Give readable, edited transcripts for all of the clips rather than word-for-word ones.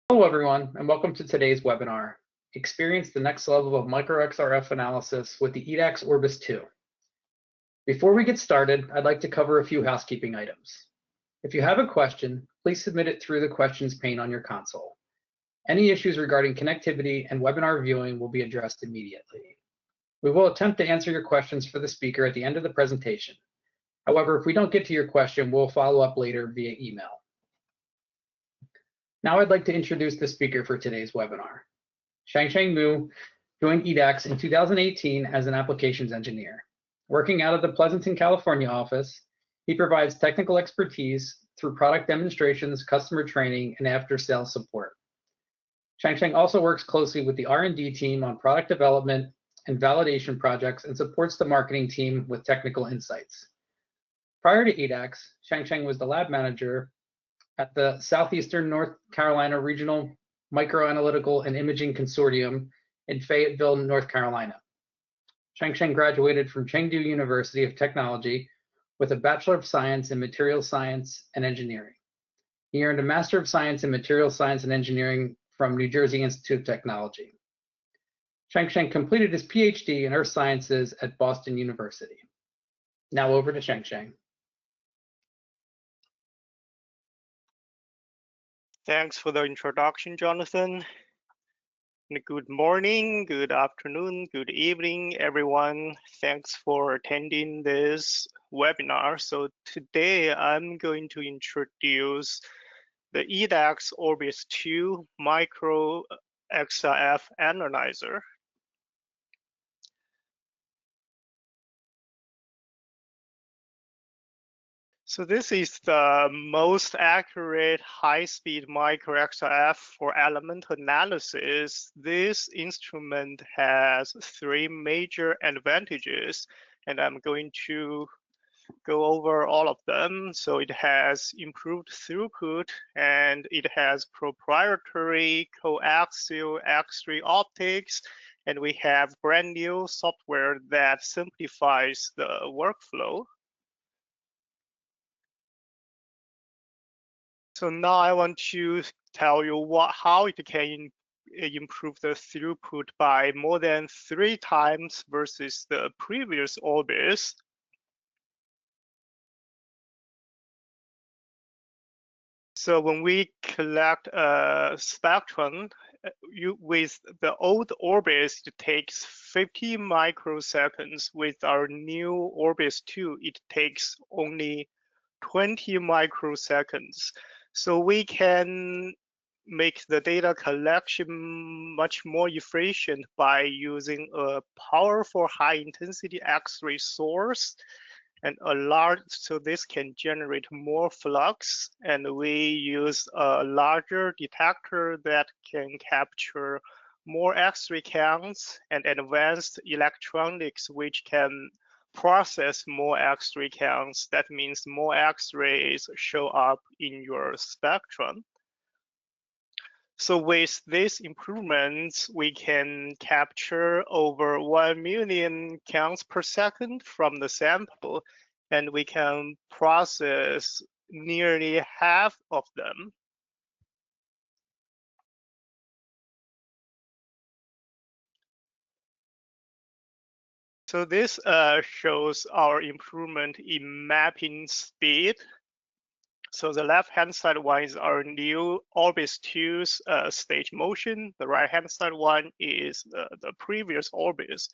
Hello everyone, and welcome to today's webinar, Experience the Next Level of Micro-XRF Analysis with the EDAX Orbis II. Before we get started, I'd like to cover a few housekeeping items. If you have a question, please submit it through the questions pane on your console. Any issues regarding connectivity and webinar viewing will be addressed immediately. We will attempt to answer your questions for the speaker at the end of the presentation. However, if we don't get to your question, we'll follow up later via email. Now I'd like to introduce the speaker for today's webinar. Shangsheng Mu joined EDAX in 2018 as an applications engineer. Working out of the Pleasanton, California office, he provides technical expertise through product demonstrations, customer training, and after-sales support. Shangsheng also works closely with the R&D team on product development and validation projects and supports the marketing team with technical insights. Prior to EDAX, Shangsheng was the lab manager at the Southeastern North Carolina Regional Microanalytical and Imaging Consortium in Fayetteville, North Carolina. Shangsheng graduated from Chengdu University of Technology with a Bachelor of Science in Materials Science and Engineering. He earned a Master of Science in Materials Science and Engineering from New Jersey Institute of Technology. Shangsheng completed his PhD in Earth Sciences at Boston University. Now over to Shangsheng. Thanks for the introduction, Jonathan. And good morning, good afternoon, good evening, everyone. Thanks for attending this webinar. So today I'm going to introduce the EDAX Orbis II micro-XRF analyzer. So this is the most accurate high-speed micro-XRF for element analysis. This instrument has three major advantages, and I'm going to go over all of them. So it has improved throughput, and it has proprietary coaxial X-ray optics, and we have brand new software that simplifies the workflow. So now I want to tell you how it can improve the throughput by more than 3 times versus the previous Orbis. So when we collect a spectrum, with the old Orbis, it takes 50 microseconds. With our new Orbis 2, it takes only 20 microseconds. So we can make the data collection much more efficient by using a powerful high-intensity X-ray source and so this can generate more flux, and we use a larger detector that can capture more X-ray counts and advanced electronics which can process more X-ray counts. That means more X-rays show up in your spectrum. So with these improvements, we can capture over 1 million counts per second from the sample, and we can process nearly half of them. So this shows our improvement in mapping speed. So the left-hand side one is our new Orbis 2's stage motion. The right-hand side one is the previous Orbis.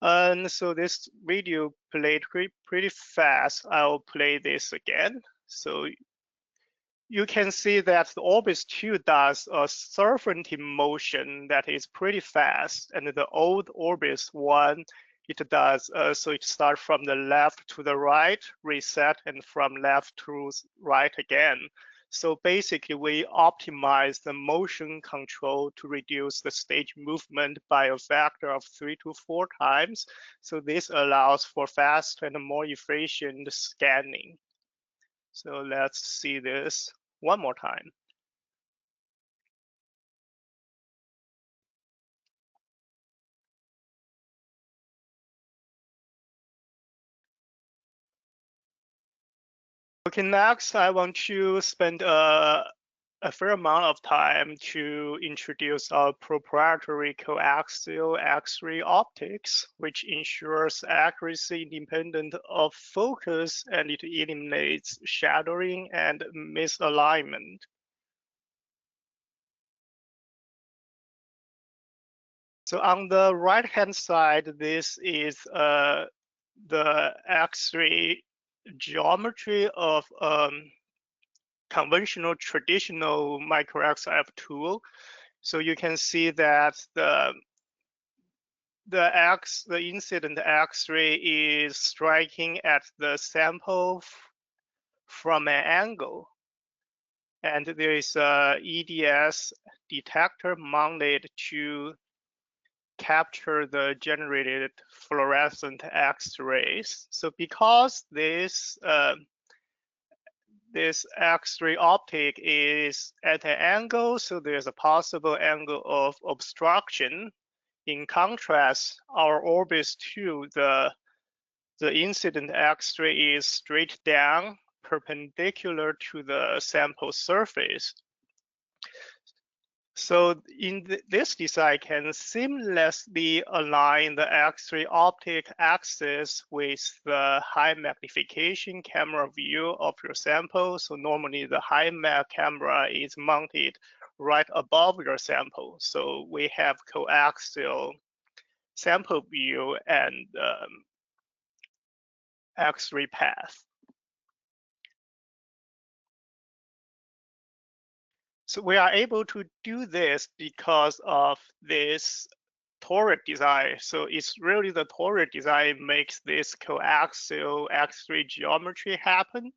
And so this video played pretty fast. I'll play this again. So you can see that the Orbis 2 does a serpentine motion that is pretty fast, and the old Orbis 1, it does, so it starts from the left to the right, reset, and from left to right again. So basically, we optimize the motion control to reduce the stage movement by a factor of 3 to 4 times. So this allows for fast and more efficient scanning. So let's see this one more time. Okay, next I want to spend a a fair amount of time to introduce our proprietary coaxial X-ray optics, which ensures accuracy independent of focus, and it eliminates shadowing and misalignment. So on the right-hand side, this is the X-ray geometry of conventional traditional micro-XRF tool. So you can see that the incident X-ray is striking at the sample from an angle, and there is a EDS detector mounted to capture the generated fluorescent X-rays. So because this X-ray optic is at an angle, so there's a possible angle of obstruction. In contrast, our Orbis II, the incident X-ray is straight down, perpendicular to the sample surface. So this design can seamlessly align the X-ray optic axis with the high magnification camera view of your sample. So normally the high mag camera is mounted right above your sample. So we have coaxial sample view and X-ray path. So we are able to do this because of this turret design. So it's really the turret design makes this coaxial X-ray geometry happen.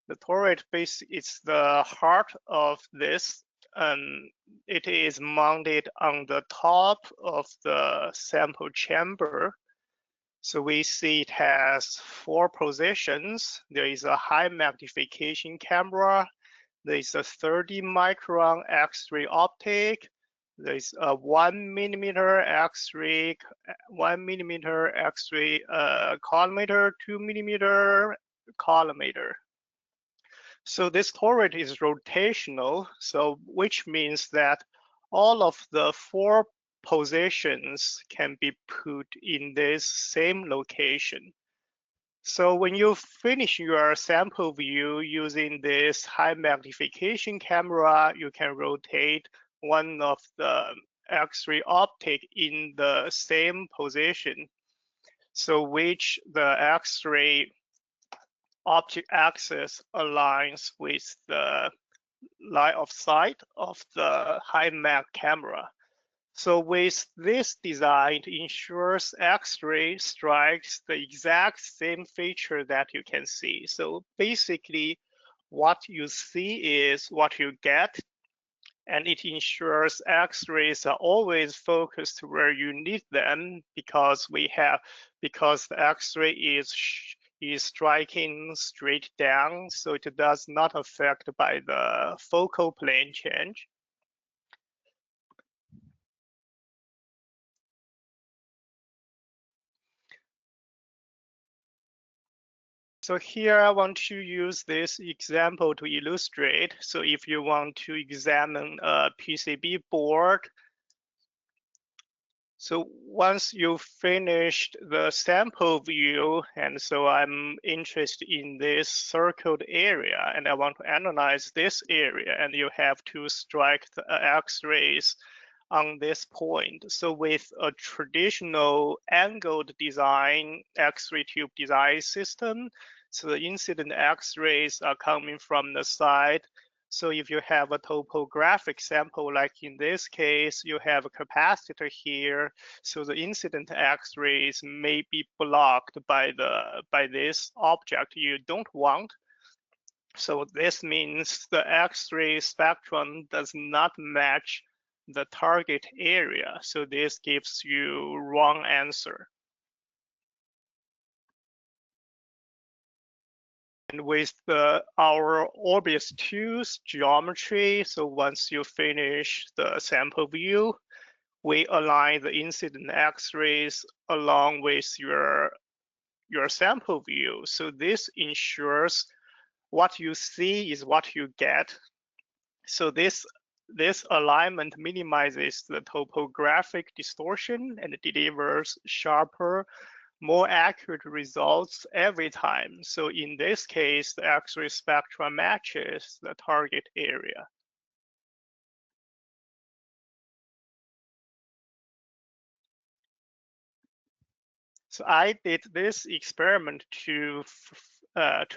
The turret base is the heart of this, and it is mounted on the top of the sample chamber. So we see it has 4 positions. There is a high magnification camera. There is a 30 micron X-ray optic. There is a 1 millimeter X-ray, 1 millimeter X-ray collimator, 2 millimeter collimator. So this turret is rotational, so which means that all of the 4 positions can be put in this same location. So when you finish your sample view using this high magnification camera, you can rotate one of the X-ray optic in the same position. So which the X-ray object axis aligns with the line of sight of the high mag camera. So with this design, it ensures X-ray strikes the exact same feature that you can see. So basically, what you see is what you get, and it ensures X-rays are always focused where you need them because the X-ray is striking straight down, so it does not affect by the focal plane change. So here I want to use this example to illustrate. So if you want to examine a PCB board, so once you finished the sample view, and so I'm interested in this circled area, and I want to analyze this area, and you have to strike the X-rays on this point. So with a traditional angled design, X-ray tube design system, so the incident X-rays are coming from the side. So if you have a topographic sample, like in this case, you have a capacitor here, so the incident X-rays may be blocked by this object you don't want. So this means the X-ray spectrum does not match the target area. So this gives you wrong answer. And with our Orbis II's geometry, so once you finish the sample view, we align the incident X-rays along with your sample view. So this ensures what you see is what you get. So this alignment minimizes the topographic distortion and delivers sharper, more accurate results every time. So in this case, the X-ray spectrum matches the target area. So I did this experiment to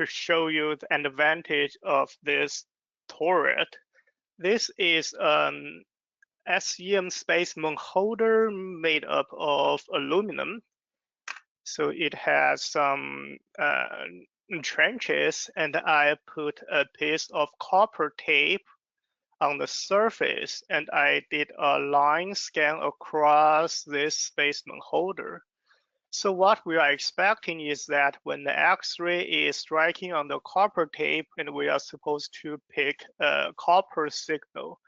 show you the advantage of this turret. This is an SEM spaceman holder made up of aluminum. So it has some trenches, and I put a piece of copper tape on the surface, and I did a line scan across this spaceman holder. So what we are expecting is that when the X-ray is striking on the copper tape, and we are supposed to pick a copper signal,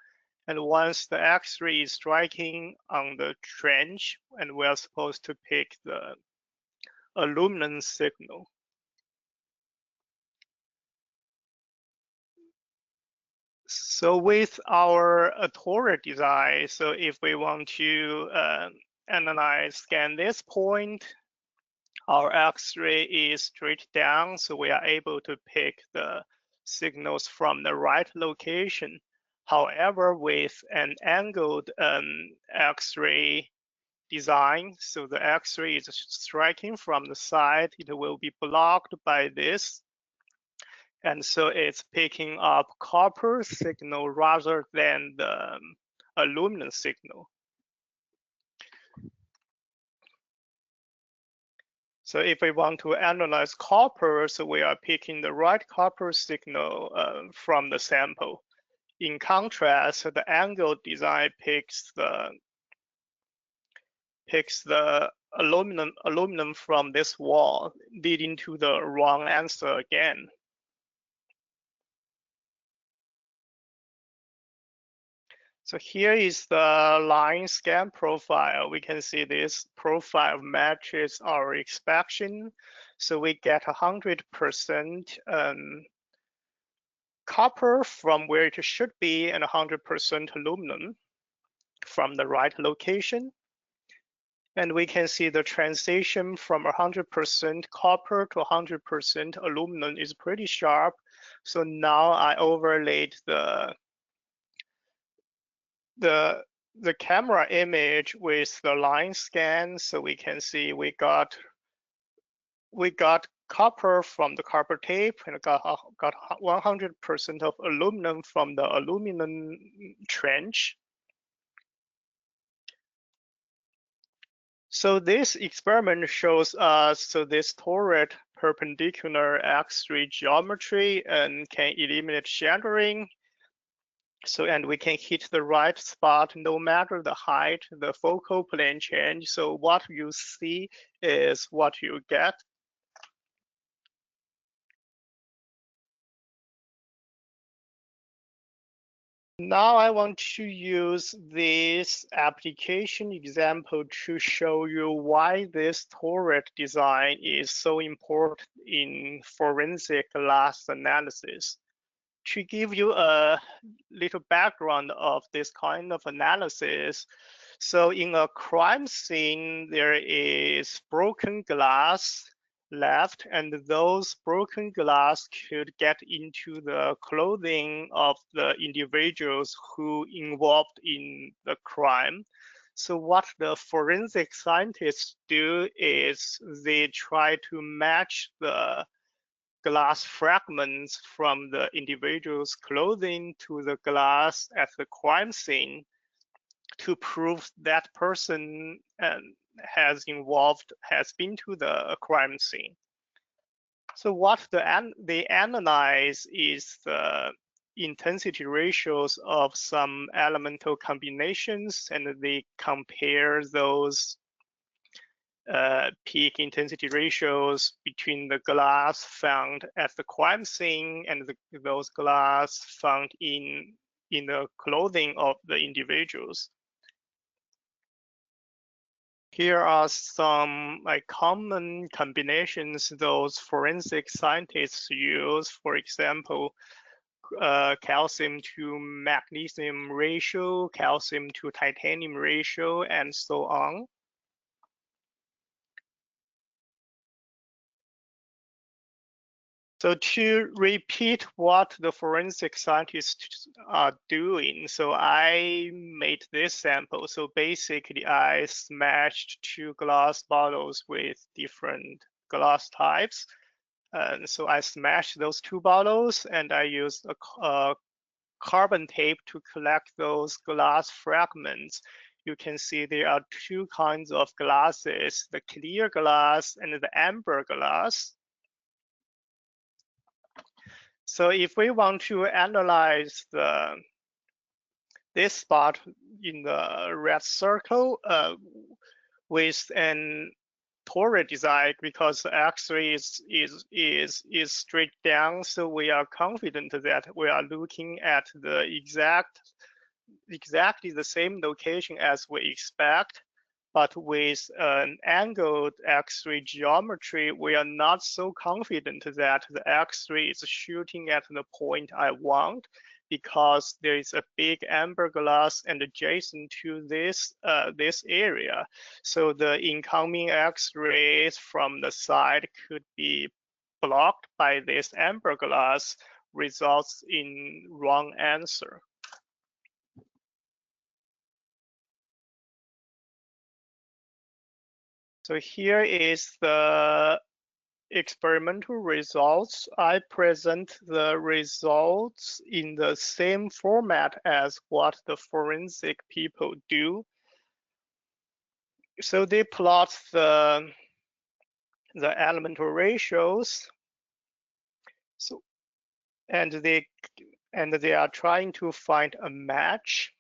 and once the X-ray is striking on the trench, and we are supposed to pick the aluminum signal. So with our turret design, so if we want to scan this point, our X-ray is straight down, so we are able to pick the signals from the right location. However, with an angled X-ray design, so the X-ray is striking from the side, it will be blocked by this. And so it's picking up copper signal rather than the aluminum signal. So if we want to analyze copper, so we are picking the right copper signal from the sample. In contrast, the angled design picks the aluminum from this wall, leading to the wrong answer again. So here is the line scan profile. We can see this profile matches our expectation. So we get 100% copper from where it should be and 100% aluminum from the right location. And we can see the transition from 100% copper to 100% aluminum is pretty sharp. So now I overlaid the camera image with the line scan, so we can see we got copper from the copper tape and got 100% of aluminum from the aluminum trench. So this experiment shows us so this turret perpendicular X-ray geometry and can eliminate shattering. So, and we can hit the right spot no matter the height, the focal plane change. So what you see is what you get. Now I want to use this application example to show you why this turret design is so important in forensic glass analysis. To give you a little background of this kind of analysis, so in a crime scene, there is broken glass left, and those broken glass could get into the clothing of the individuals who involved in the crime. So what the forensic scientists do is they try to match the glass fragments from the individual's clothing to the glass at the crime scene to prove that person has been to the crime scene. So what they analyze is the intensity ratios of some elemental combinations, and they compare those peak intensity ratios between the glass found at the crime scene and those glass found in the clothing of the individuals. Here are some common combinations those forensic scientists use. For example, calcium to magnesium ratio, calcium to titanium ratio, and so on. So to repeat what the forensic scientists are doing, so I made this sample. So basically, I smashed 2 glass bottles with different glass types. And so I smashed those 2 bottles, and I used a carbon tape to collect those glass fragments. You can see there are 2 kinds of glasses, the clear glass and the amber glass. So if we want to analyze this spot in the red circle with an torus design, because the X-ray is straight down, so we are confident that we are looking at the exactly the same location as we expect. But with an angled X-ray geometry, we are not so confident that the X-ray is shooting at the point I want, because there is a big amber glass and adjacent to this area. So the incoming X-rays from the side could be blocked by this amber glass, results in wrong answer. So here is the experimental results. I present the results in the same format as what the forensic people do. So they plot the elemental ratios. So and they are trying to find a match.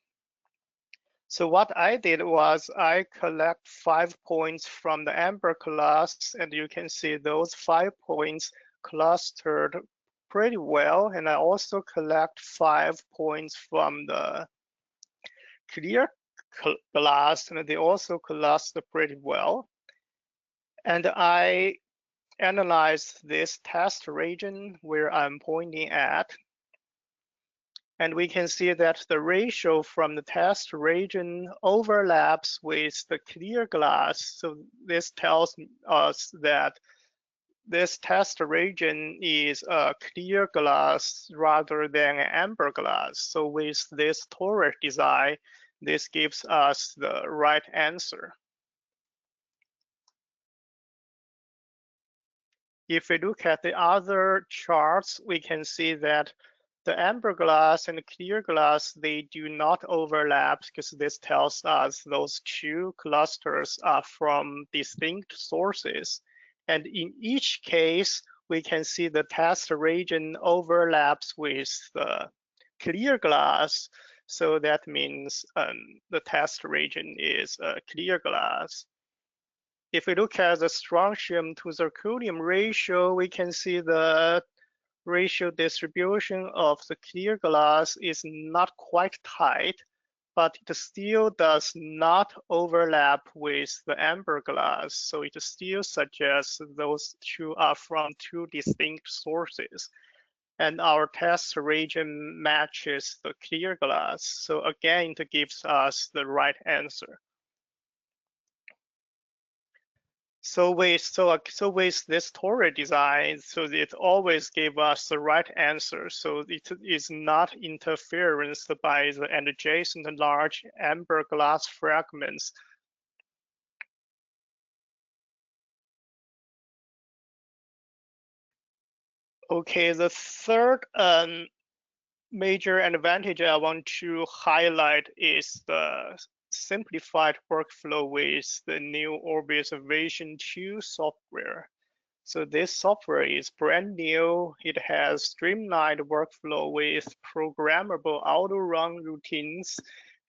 So what I did was I collect 5 points from the amber class, and you can see those 5 points clustered pretty well. And I also collect 5 points from the clear glass, and they also cluster pretty well. And I analyzed this test region where I'm pointing at. And we can see that the ratio from the test region overlaps with the clear glass. So this tells us that this test region is a clear glass rather than an amber glass. So with this torus design, this gives us the right answer. If we look at the other charts, we can see that the amber glass and the clear glass, they do not overlap, because this tells us those 2 clusters are from distinct sources. And in each case, we can see the test region overlaps with the clear glass. So that means the test region is a clear glass. If we look at the strontium to zirconium ratio, we can see the ratio distribution of the clear glass is not quite tight, but it still does not overlap with the amber glass. So it still suggests those 2 are from 2 distinct sources. And our test region matches the clear glass. So again, it gives us the right answer. So with this torus design, so it always gave us the right answer. So it is not interference by the adjacent large amber glass fragments. Okay, the third major advantage I want to highlight is the simplified workflow with the new Orbis Version 2 software. So this software is brand new. It has streamlined workflow with programmable auto-run routines.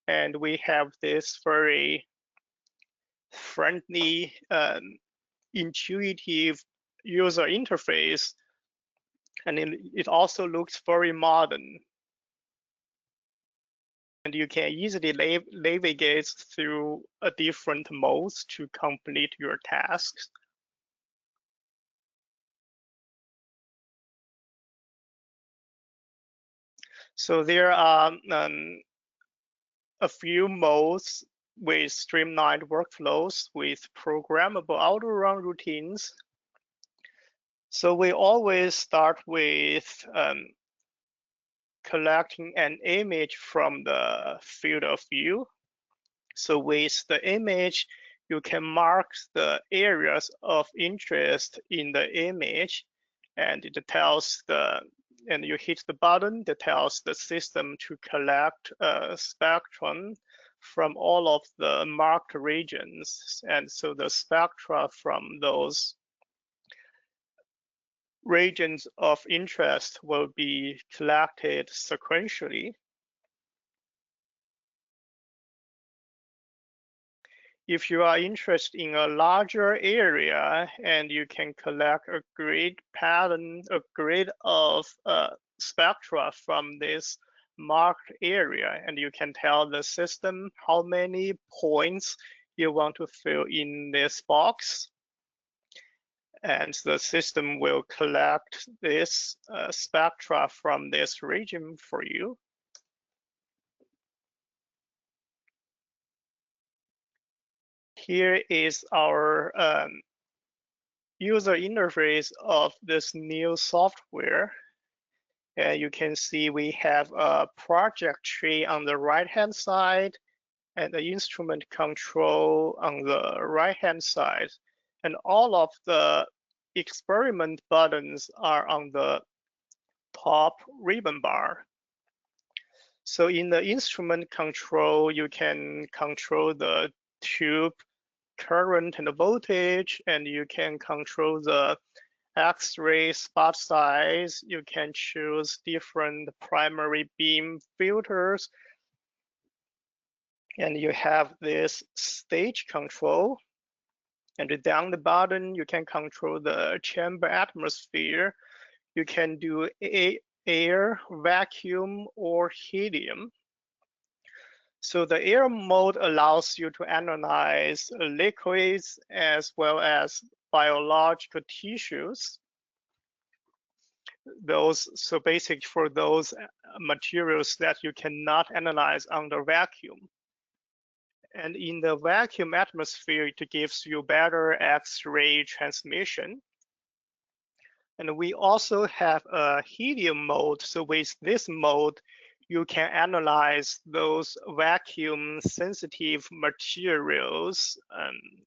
And we have this very friendly, intuitive user interface. And it also looks very modern. And you can easily navigate through different modes to complete your tasks. So there are a few modes with streamlined workflows with programmable auto-run routines. So we always start with collecting an image from the field of view. So with the image, you can mark the areas of interest in the image, and it tells and you hit the button that tells the system to collect a spectrum from all of the marked regions. And so the spectra from those regions of interest will be collected sequentially. If you are interested in a larger area and you can collect a grid pattern, a grid of spectra from this marked area, and you can tell the system how many points you want to fill in this box. And the system will collect this spectra from this region for you. Here is our user interface of this new software. And you can see we have a project tree on the right-hand side and the instrument control on the right-hand side. And all of the experiment buttons are on the top ribbon bar. So in the instrument control, you can control the tube current and voltage, and you can control the X-ray spot size. You can choose different primary beam filters. And you have this stage control. And down the bottom, you can control the chamber atmosphere. You can do air, vacuum, or helium. So the air mode allows you to analyze liquids as well as biological tissues. So basically for those materials that you cannot analyze under vacuum. And in the vacuum atmosphere, it gives you better X-ray transmission. And we also have a helium mode. So with this mode, you can analyze those vacuum sensitive materials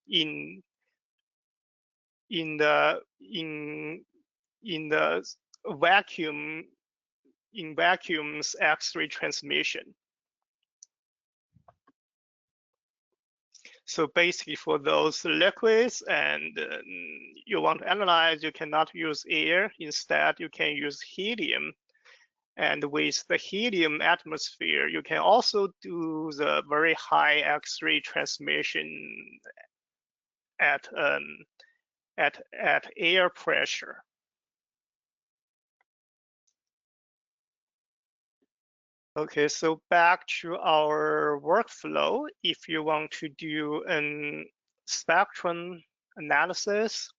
in the vacuum's X-ray transmission. So basically for those liquids and you want to analyze, you cannot use air. Instead, you can use helium. And with the helium atmosphere, you can also do the very high X-ray transmission at air pressure. Okay, so back to our workflow. If you want to do a spectrum analysis,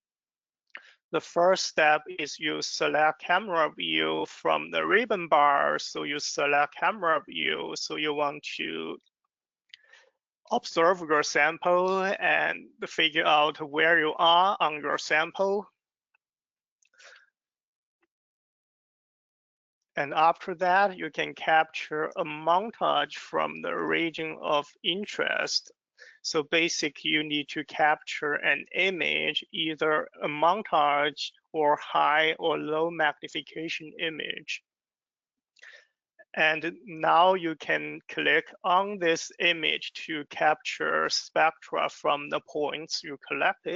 the first step is you select camera view from the ribbon bar. So you select camera view. So you want to observe your sample and figure out where you are on your sample. And after that, you can capture a montage from the region of interest. So basically, you need to capture an image, either a montage or high or low magnification image. And now you can click on this image to capture spectra from the points you collect.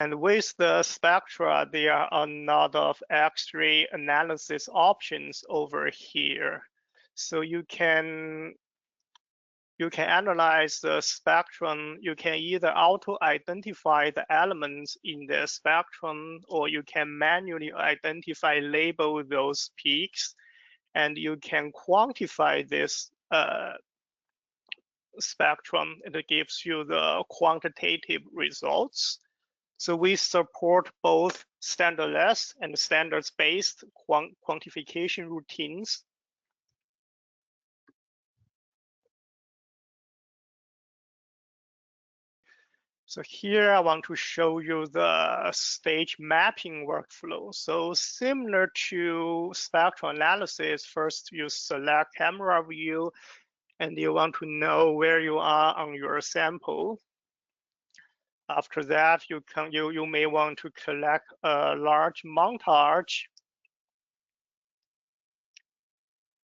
And with the spectra, there are a lot of X-ray analysis options over here. So you can analyze the spectrum. You can either auto-identify the elements in the spectrum, or you can manually identify, label those peaks, and you can quantify this spectrum. It gives you the quantitative results. So we support both standardless and standards-based quantification routines. So here I want to show you the stage mapping workflow. So similar to spectral analysis, first you select camera view and you want to know where you are on your sample. After that, you may want to collect a large montage.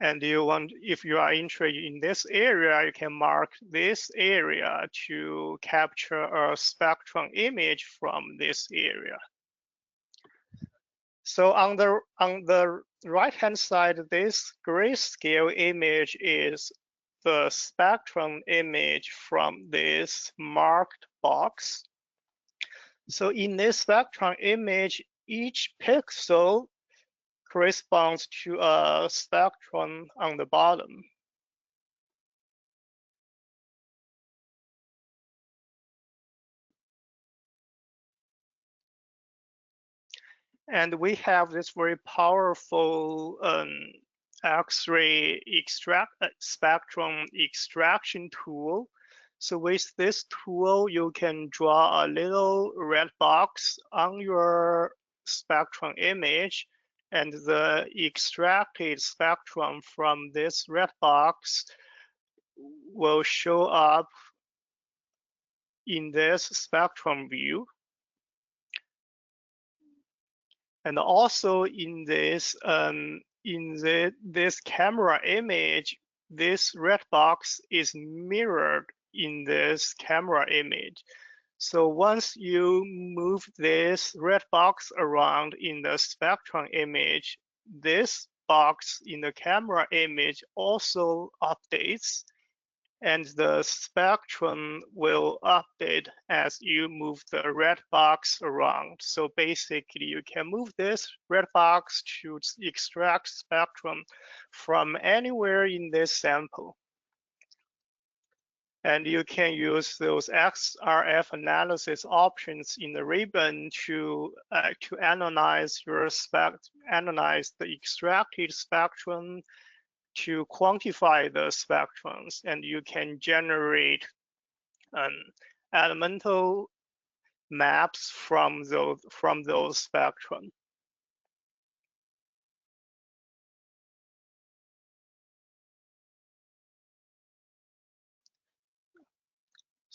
And if you are interested in this area, you can mark this area to capture a spectrum image from this area. So on the right-hand side, this grayscale image is the spectrum image from this marked box. So in this spectrum image, each pixel corresponds to a spectrum on the bottom. And we have this very powerful X-ray spectrum extraction tool. So with this tool, you can draw a little red box on your spectrum image, and the extracted spectrum from this red box will show up in this spectrum view. And also in this this camera image, this red box is mirrored in this camera image. So once you move this red box around in the spectrum image, this box in the camera image also updates, and the spectrum will update as you move the red box around. So basically, you can move this red box to extract spectrum from anywhere in this sample. And you can use those XRF analysis options in the ribbon to analyze the extracted spectrum, to quantify the spectrums, and you can generate elemental maps from those spectrum.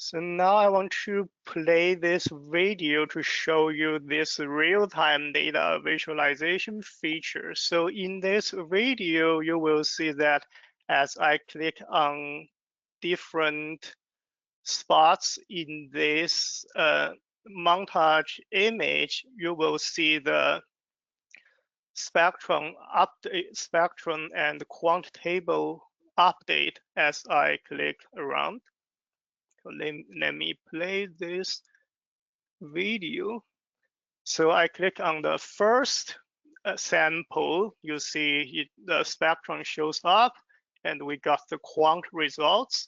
So now I want to play this video to show you this real-time data visualization feature. So in this video, you will see that as I click on different spots in this montage image, you will see the spectrum and quant table update as I click around. So let me play this video. So I click on the first sample, you see the spectrum shows up and we got the quant results.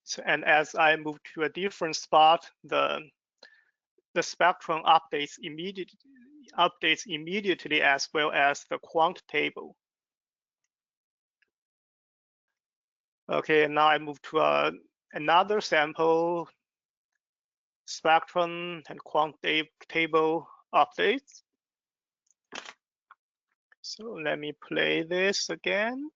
So, and as I move to a different spot, the spectrum updates immediately as well as the quant table. Okay, now I move to another sample, spectrum and quant table updates. So let me play this again.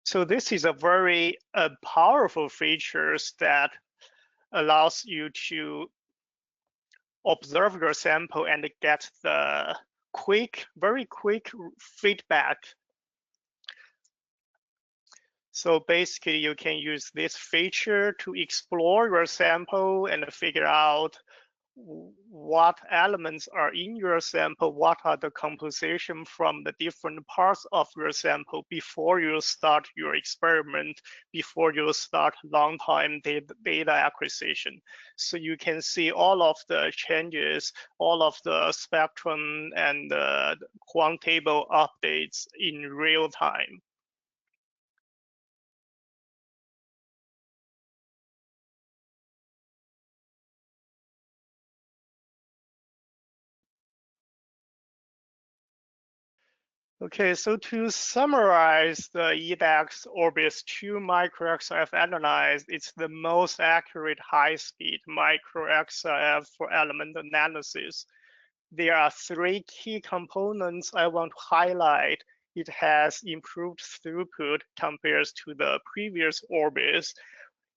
So this is a very powerful feature that allows you to observe your sample and get the very quick feedback. So basically, you can use this feature to explore your sample and figure out what elements are in your sample, what are the composition from the different parts of your sample before you start your experiment, before you start long-time data acquisition. So you can see all of the changes, all of the spectrum and the quant table updates in real time. Okay, so to summarize the EDAX Orbis II micro-XRF analyze, it's the most accurate high-speed micro-XRF for element analysis. There are three key components I want to highlight. It has improved throughput compared to the previous Orbis.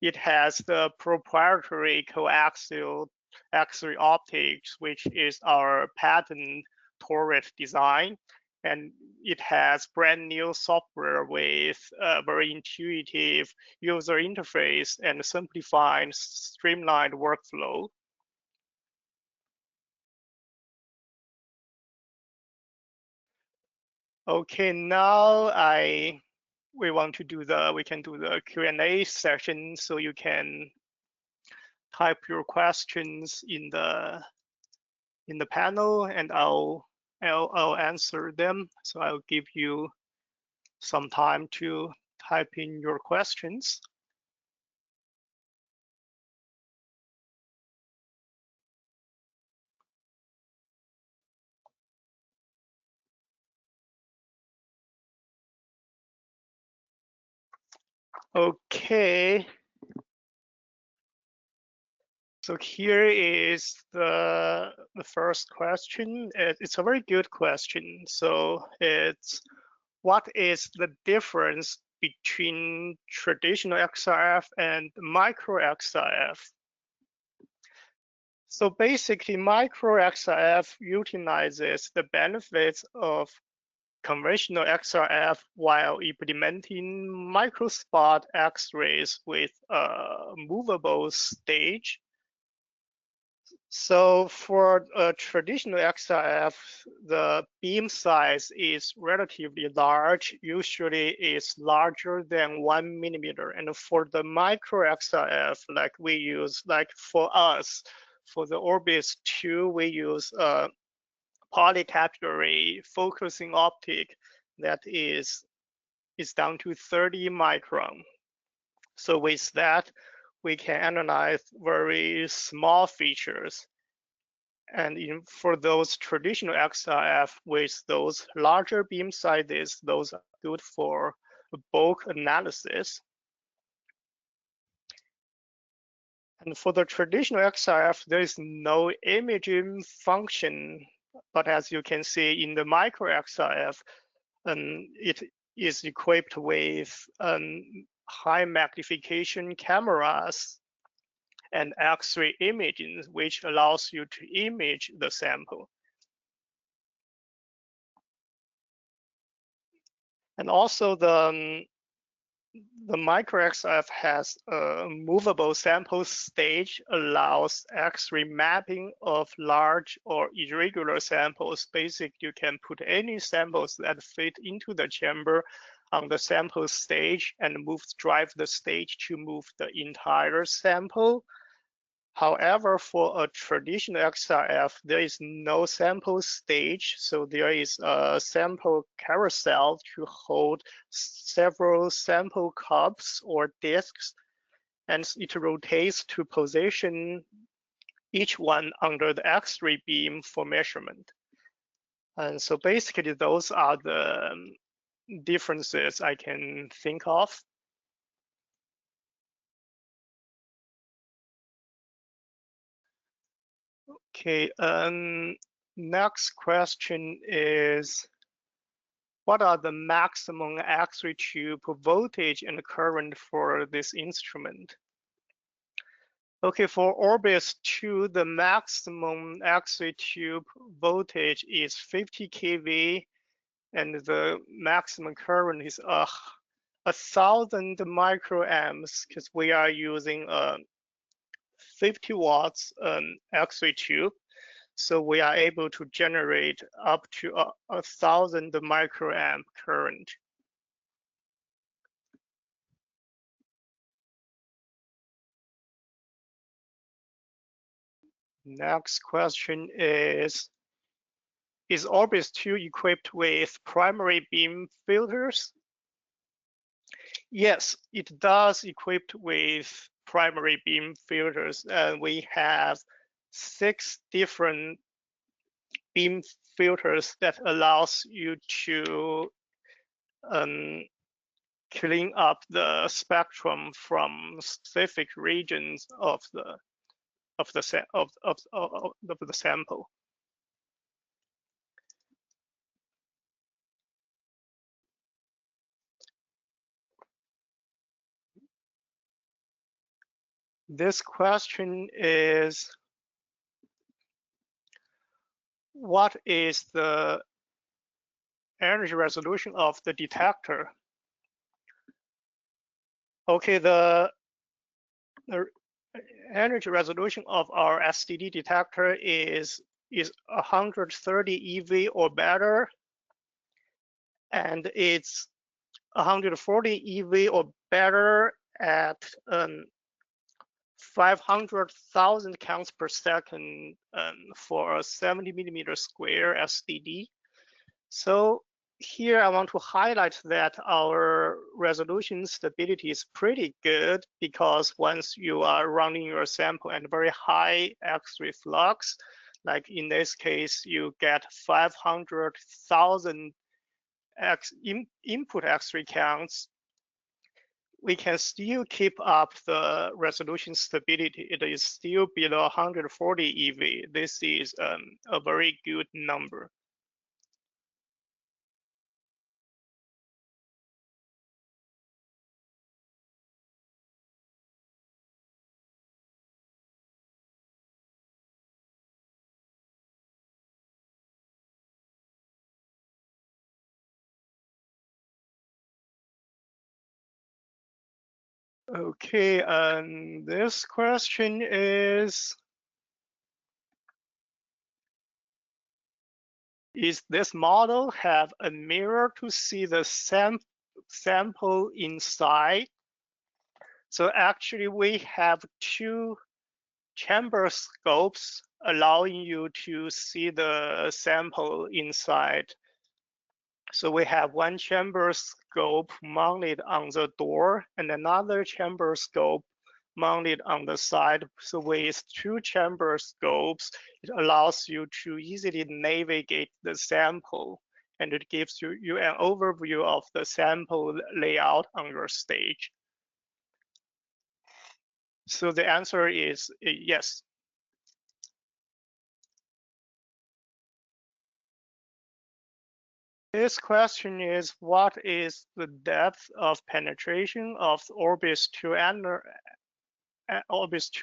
It has the proprietary coaxial X-ray optics, which is our patent turret design. And it has brand new software with a very intuitive user interface and simplified, streamlined workflow. Okay, now we can do the Q&A session, so you can type your questions in the panel, and I'll answer them. So I'll give you some time to type in your questions. Okay. So here is the first question. It's a very good question. So it's, what is the difference between traditional XRF and micro-XRF? So basically, micro-XRF utilizes the benefits of conventional XRF while implementing microspot X-rays with a movable stage. So for a traditional XRF, the beam size is relatively large, usually is larger than 1 millimeter. And for the micro XRF, like we use, like for us, for the Orbis II, we use a polycapillary focusing optic that is down to 30 micron. So with that, we can analyze very small features. And for those traditional XRF with those larger beam sizes, those are good for bulk analysis. And for the traditional XRF, there is no imaging function, but as you can see in the micro XRF, it is equipped with high magnification cameras and X-ray imaging, which allows you to image the sample. And also the micro-XRF has a movable sample stage, allows X-ray mapping of large or irregular samples. Basically, you can put any samples that fit into the chamber on the sample stage and drive the stage to move the entire sample. However, for a traditional XRF, there is no sample stage, so there is a sample carousel to hold several sample cups or discs, and it rotates to position each one under the X-ray beam for measurement. And so basically, those are the differences I can think of. Okay, next question is, what are the maximum X-ray tube voltage and current for this instrument? Okay, for Orbis II, the maximum X-ray tube voltage is 50 kV, and the maximum current is 1,000 microamps, because we are using a 50 watts X-ray tube. So we are able to generate up to 1,000 microamp current. Next question is Orbis II equipped with primary beam filters? Yes, it does equipped with primary beam filters, and we have 6 different beam filters that allows you to clean up the spectrum from specific regions of the sample. This question is, what is the energy resolution of the detector? Okay, the energy resolution of our STD detector is 130 eV or better, and it's 140 eV or better at 500,000 counts per second for a 70 millimeter square STD. So here I want to highlight that our resolution stability is pretty good, because once you are running your sample at very high X-ray flux, like in this case, you get 500,000 input X-ray counts, we can still keep up the resolution stability. It is still below 140 eV. This is a very good number. Okay, and this question is this model have a mirror to see the sample inside? So actually we have two chamber scopes allowing you to see the sample inside. So we have one chamber scope mounted on the door and another chamber scope mounted on the side. So with two chamber scopes, it allows you to easily navigate the sample, and it gives you an overview of the sample layout on your stage. So the answer is yes. This question is, what is the depth of penetration of the Orbis II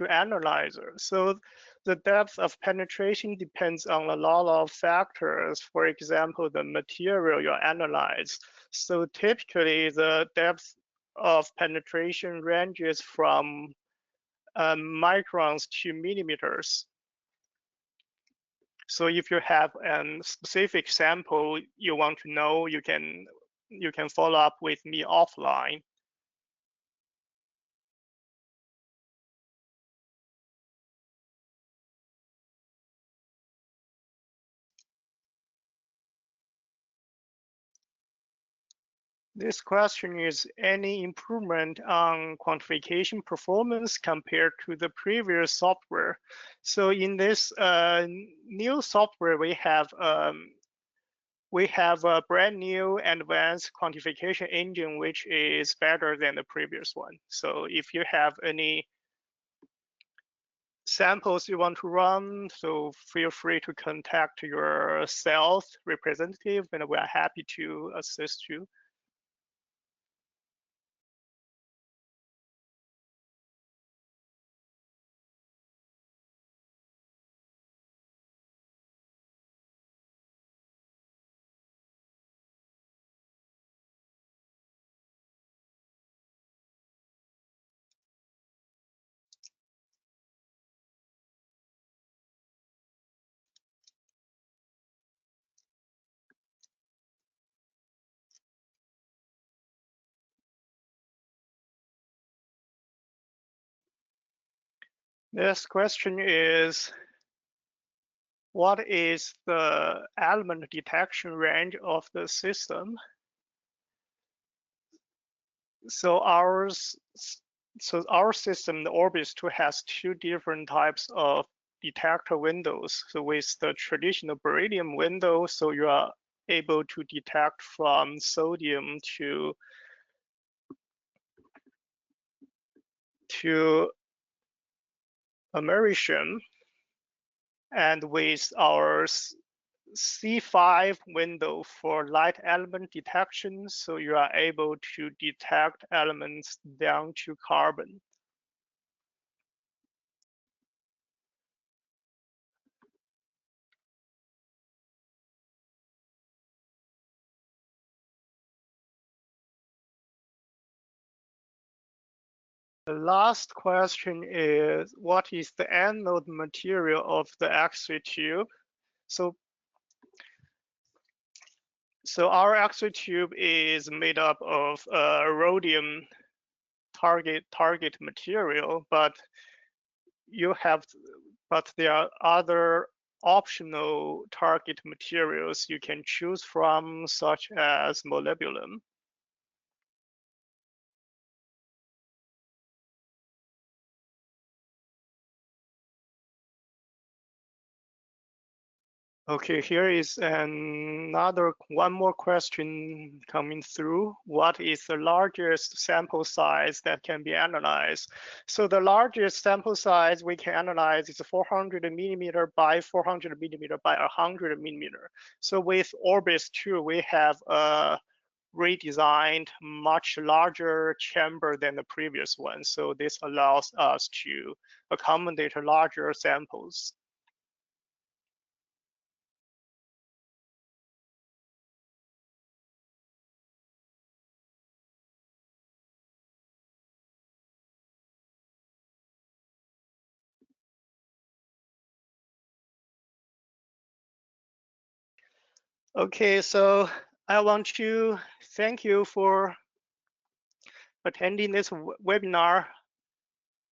analyzer? So the depth of penetration depends on a lot of factors. For example, the material you analyze. So typically the depth of penetration ranges from microns to millimeters. So if you have a specific sample you want to know, you can follow up with me offline. This question is, any improvement on quantification performance compared to the previous software? So in this new software, we have a brand new advanced quantification engine, which is better than the previous one. So if you have any samples you want to run, so feel free to contact your sales representative, and we are happy to assist you. This question is, what is the element detection range of the system? So our system, the Orbis II, has two different types of detector windows. So with the traditional beryllium window, so you are able to detect from sodium to americium. And with our C5 window for light element detection, so you are able to detect elements down to carbon. The last question is, what is the anode material of the X-ray tube? So our X-ray tube is made up of rhodium target material, but there are other optional target materials you can choose from, such as molybdenum. Okay, here is one more question coming through. What is the largest sample size that can be analyzed? So the largest sample size we can analyze is 400 millimeter by 400 millimeter by 100 millimeter. So with Orbis II, we have a redesigned, much larger chamber than the previous one. So this allows us to accommodate larger samples. Okay, so I want to thank you for attending this webinar.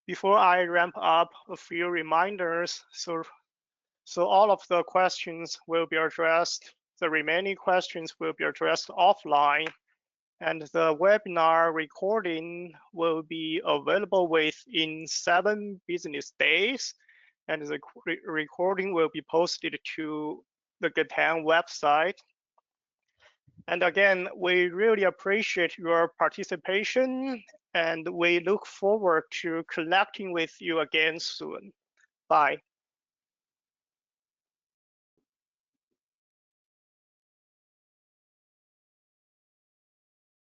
Before I ramp up, a few reminders. So all of the questions will be addressed. The remaining questions will be addressed offline, and the webinar recording will be available within 7 business days, and the recording will be posted to the Gatan website. And again, we really appreciate your participation, and we look forward to connecting with you again soon. Bye.